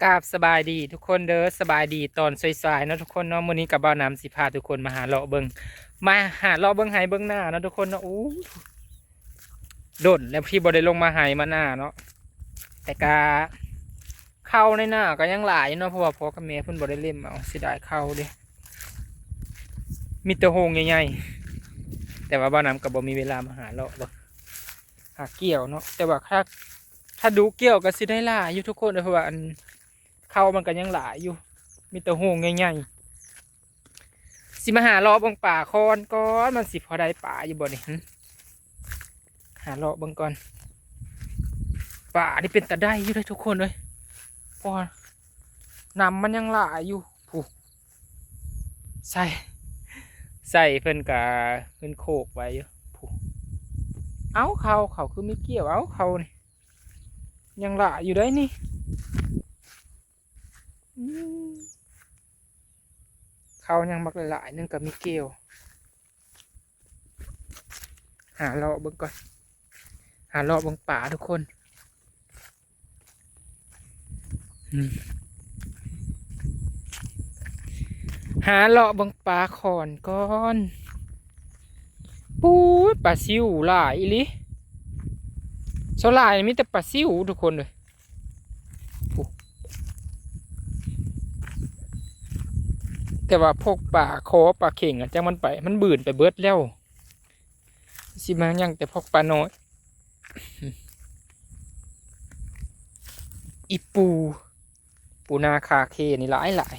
กราบสบายดีทุกคนเด้อสบายดีตอนสายๆเนาะทุกคนเนาะมื้อนี้กับบ่าวน้ำสิพาทุกคนมาหาเลาะเบิงมาหาเลาะเบิงไห้เบิงหน้าเนาะทุกคนเนาะอู้โดดแล้วพี่บ่ได้ลงมาไห้มาหน้าเนาะแต่กาเข้าในหน้าก็ยังหลายเนาะเพราะว่าพ่อกับแม่เพิ่นบ่ได้เล่มเอาสิได้เข้าเด้มีแต่โฮงใหญ่ๆแต่ว่าบ่าวน้ำก็บ่มีเวลามาหาเลาะบ่หาเกี่ยวเนาะแต่ว่าถ้าดูเกี่ยวก็สิได้หลายอยู่ทุกคนเพราะว่าอันเข้ามันก็ยังหลายอยู่มีแต่โฮงใหญ่ๆสิมาหาเลาะเบิ่งป่าคอนก่อนมันสิพอได้ป่าอยู่บ่นี่หาเลาะเบิ่งก่อนป่านี่เป็นตาได้อยู่เลยทุกคนเลยพอนำมันยังหลายอยู่ผู้ใส่เพิ่นกะเพิ่นโคกไว้อยู่ผู้เอาเขาคือไม่เกี่ยวเอาเขานี่ยังหลายอยู่ได้นี่อืมเขายังบักหลายๆนึงกับมิเกลหาเลาะเบิ่งก่อนหาเลาะเบิ่งป่าทุกคนหาเลาะเบิ่งป่าขอนก่อนปู๊ดปลาซิวหลายอีหลิโซลายมีแต่ปลาซิวทุกคนเลยปุ๊แต่ว่าพวกปลาคอปลาเข่งอะจังมันไปมันบื่นไปเบิดแล้วสิมายังแต่พวกปลาน้อยอีปูนาคาเคนี่หลาย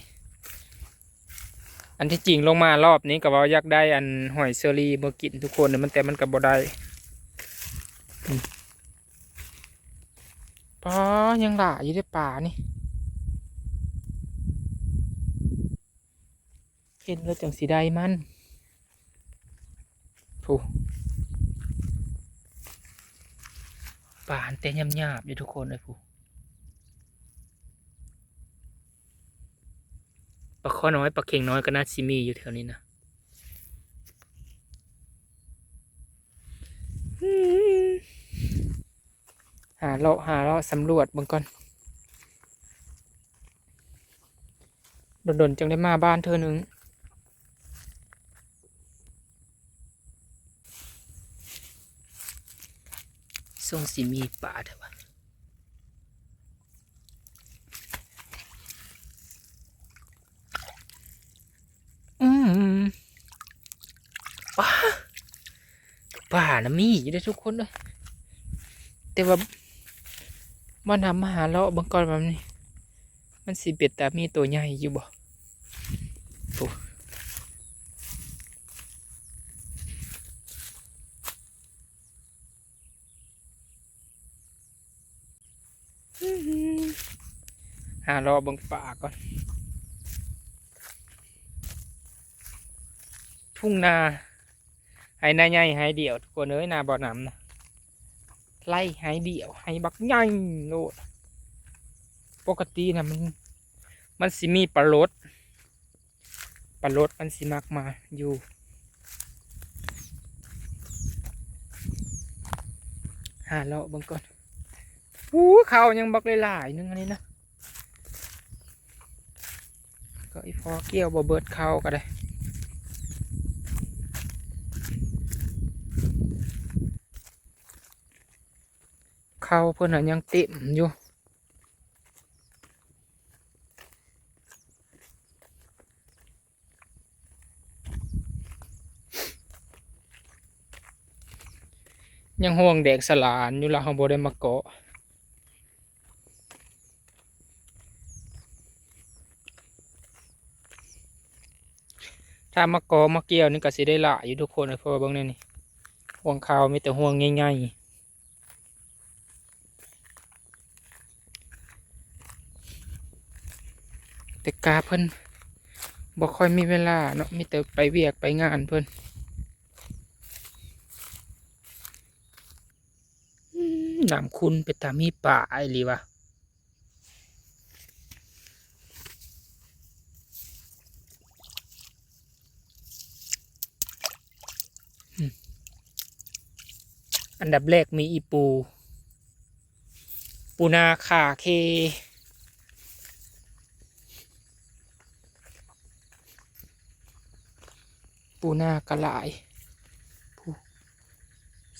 อันที่จริงลงมารอบนี้ก็ว่าอยากได้อันหอยเชอรี่มากินทุกคนมันแต่มันก็บ่ได้ปลายังหลายอยู่ในป่านี่เห็นแล้วจังสีได้มันผู้ป่าแต่ยำหยาบอยู่ทุกคนเลยผู้ปลาข้อน้อยปลาเข่งน้อยก็น่าซิมีอยู่แถวนี้นะหาเลาะสำรวจเบิ่งก่อนโดนจังได้มาบ้านเธอหนึ่งทรงสีมีป่าเถอะวะป่านะมีอยู่ได้ทุกคนเลยแต่ว่ามันทำมาหาเลาะเบิ่งก่อนแบบนี้มันสีเป็ดแต่มีตัวใหญ่อยู่บ่โอ้หาเลาะเบิ่งป่าก่อนทุ่งนาให้นาใหญ่ให้เดี่ยวทุกคนเอ้ยนาบ่อน้ำนะไล่ให้เดี่ยวให้บักใหญ่โลดปกตินะมันสิมีปลาลดมันสิมักมาอยู่หาเลาะเบิ่งก่อนเขายังบักหลายๆนึงอันนี้นะก็อีพอเกี่ยวบ่เบิดเข้าก็ได้เข้าเพิ่นน่ะยังเต็มอยู่ยังห่วงแดกสลานอยู่ละเฮาบ่ได้มาเกาะถ้ามาเกาะมาเกี่ยวนี่ก็สิได้หลายอยู่ทุกคนเลยเพราะว่าเบิ่งนี่ห่วงข้าวมีแต่ห่วงง่ายๆแต่กาเพิ่นบ่ค่อยมีเวลาเนาะมีแต่ไปเวียกไปงานเพิ่นน้ำคุณไปตามมีป่าไอ้หลีวะอันดับแรกมีอีปูนาคาเค ปูนากระหลายผู้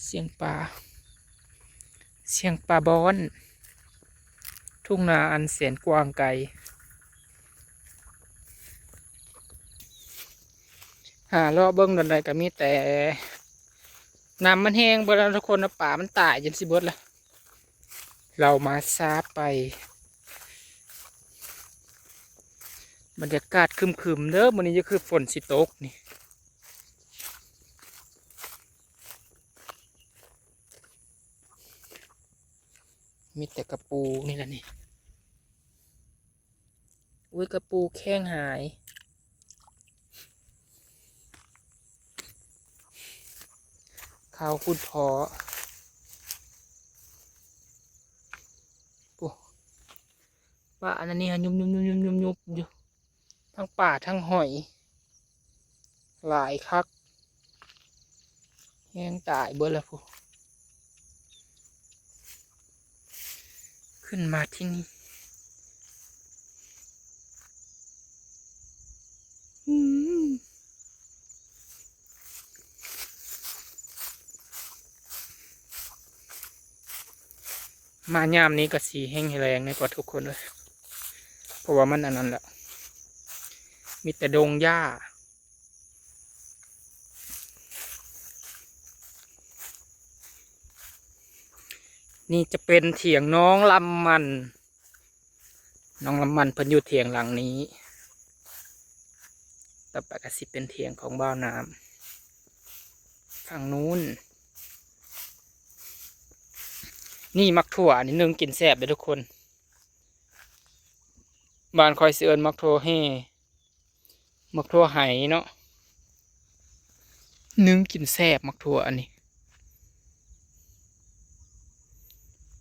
เสียงปลาบอนทุ่งนาอันแสนกว้างไกลหาเลาะเบิ้งดอนใดก็มีแต่น้ำมันแห้งเบดแล้วทุกคนนะป่ามันตายจนสิเบิดละเรามาซาไปบรรยากาศครึมๆเด้อวันนี้จะคือฝนสิตกนี่มีแต่กระปูนี่แหละนี่อุ้ยกระปูแข้งหายข้าวคุดพอปูป่าอันนี้ฮะยุบอยู่ทั้งป่าทั้งหอยหลายคักแห้งตายเบิดแล้วปูขึ้นมาที่นี่มายามนี้ก็สีแห้งแรงในกว่าทุกคนเลยเพราะว่ามันอันนั้นแหละมีแต่ดงหญ้านี่จะเป็นเถียงน้องลำมันเพิ่นอยู่เถียงหลังนี้ต่อไปก็สิเป็นเถียงของบ่าวน้ำฝั่งนู้นนี่มักถั่วนี่นึ่งกินแซ่บเลยทุกคนบ้านคอยเสือนมักถั่วให้มักถั่วไหเนาะนึ่งกินแซ่บมักถั่วอันนี้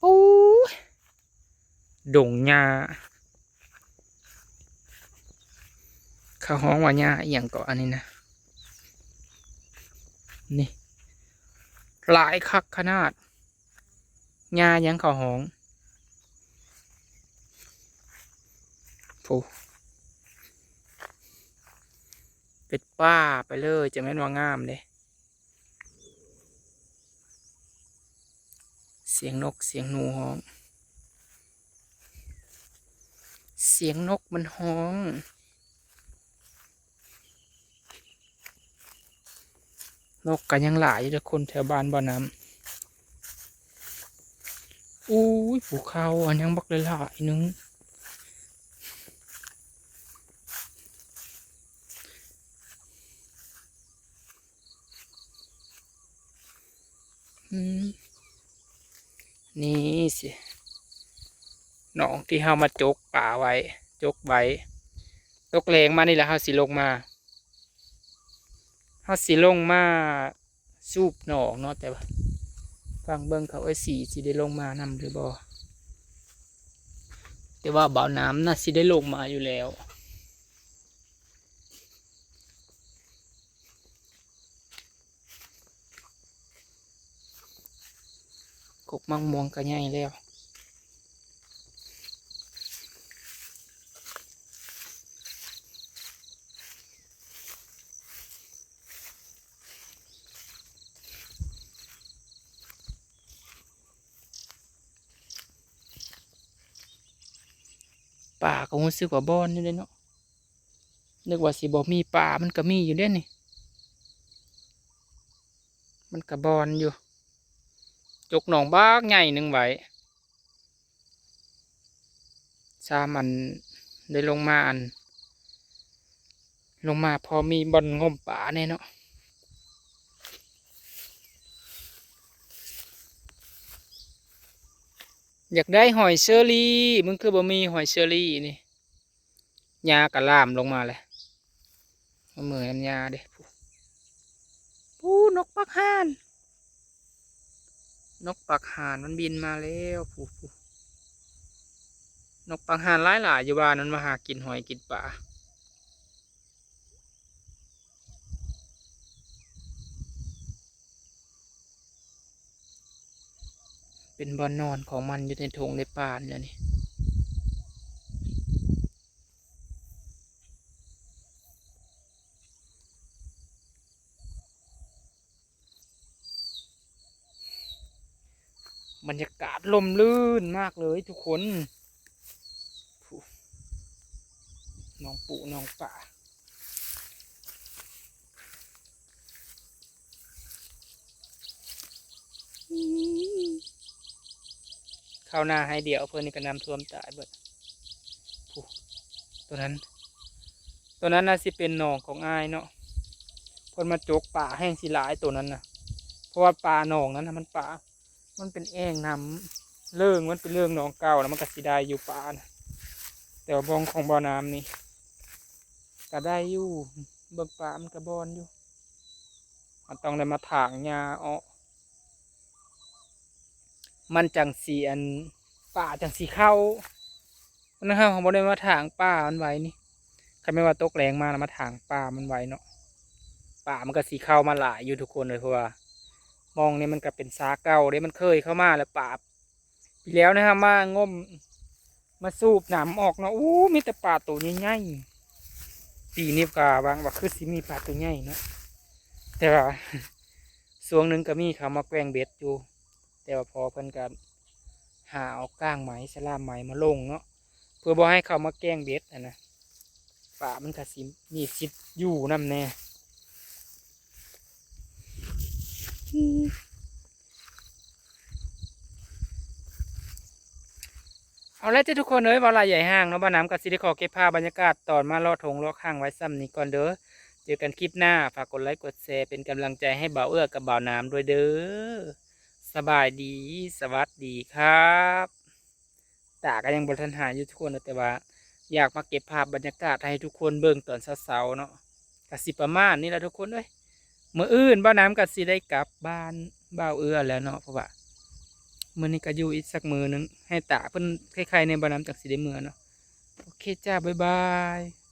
โอ้ดงหญ้าเขาห้องว่าหญ้าอย่างเกาะอันนี้นะนี่หลายคักขนาดหญ้ายังเขาห้องโอ้เป็ดป้าไปเลยจะแม่นว่างามเลยเสียงนกเสียงหนูห้องเสียงนกมันห้องนกกันยังหลายทุกคนแถวบ้านบ่อน้ำอุ้ยภูเขาอันยังบักเลยหลายนึงนี่สิหนองที่เฮามาจกป่าไว้จกไว้ตกแรงมานี่แหละเฮาสิลงมาสูบหนองเนาะแต่ว่าฟังเบิ่งเขาไอ้สีสิได้ลงมานำหรือบ่แต่ว่าบ่าวน้ำน่ะสิได้ลงมาอยู่แล้วกกมังม่วงก็ใหญ่แล้วป่าก็รู้สึกว่าบอนอยู่เลยเนาะนึกว่าสิบ่มีป่ามันก็มีอยู่เด้นี่มันก็บอนอยู่จกหนองบ้ากใหญ่หนึ่งไว้ชามันได้ลงมาพอมีบอนงมป่าแน่เนาะอยากได้หอยเชอรี่มึงคือบ่มีหอยเชอรี่นี่ยากระล่ามลงมาเลยเหมือนยาเด้ปูนกปักห่านมันบินมาแล้วปูนกปักห่านหลายอยู่บ้านนั้นมาหากินหอยกินปลาเป็นบ่อนนอนของมันอยู่ในทงในป่าเนี่ยนี่ บรรยากาศลมลื่นมากเลยทุกคนน้องปู่น้องป่าข้าวหน้าให้เดี่ยวเพื่อนนี่ก็น้ำท่วมตายเบิดตัวนั้นน่าสิเป็นหนองของอายเนาะเพิ่นมาจกป่าแห้งสิหลายตัวนั้นนะเพราะว่าป่าหนองนั้นนะมันป่ามันเป็นแอ่งน้ำเรื่องมันเป็นเรื่องหนองเก่าแล้วมันก็สิได้อยู่ป่านะแต่ว่าบองของบ่อน้ำนี่ก็ได้อยู่เบิ่งป่ามันก็บอนอยู่มันต้องได้มาถางหญ้าออกมันจังสีอันป่าจังสีเข้ามันนะครับของบ่ได้มาถางป่ามันไว้นี่ใครไม่ว่าตกแรงมาแล้วมาถางป่ามันไว้เนาะป่ามันก็สีเข้ามาหลายอยู่ทุกคนเลยเพราะว่ามองนี่มันก็เป็นซาเก่าเด้มันเคยเข้ามาแล้วป่าปีแล้วนะครับมางมมาสูบหนามออกเนาะอู้มีแต่ป่าตัวใหญ่ๆปีนี้ก็บางว่าคือสิมีป่าตัวใหญ่เนาะแต่ว่าช่วงหนึ่งก็มีเขามาแกล้งเบ็ดอยู่แต่ว่าพอเพิ่นกันหาเอาก้างไหมสลามไหมมาลงเนาะเพื่อบ่ให้เขามาแกล้งเบ็ดนะป่ามันก็สิมีสิทธิ์อยู่นำแน่เอาละจ้ะทุกคนเอ้ยว่าลายใหญ่ห้างเนาะบ้านน้ำกับซิลิคอเก็บภาพบรรยากาศตอนมาลอดทงลอดข้างไว้ซ้ำนี้ก่อนเด้อเจอกันคลิปหน้าฝากกดไลค์กดแชร์เป็นกำลังใจให้บ่าวเอื้อกับบ่าวน้ำด้วยเด้อสบายดีสวัสดีครับตาก็ยังบรทันหายอยู่ทุกคนแต่ว่าอยากมาเก็บภาพบรรยากาศให้ทุกคนเบิ่งตอนเช้าๆเนาะกสิประมาณนี้แหละทุกคนเอ้ยมื้ออื่นบ่าวน้ำกับสิได้กลับบ้านบ่าวเอื้อแล้วเนาะเพราะว่ามื้อนี้ก็อยู่อีกสักมื้อนึงให้ตาเพิ่นคล้ายๆในบ่าวน้ำจากสิได้มื้อเนาะโอเคจ้าบ๊ายบาย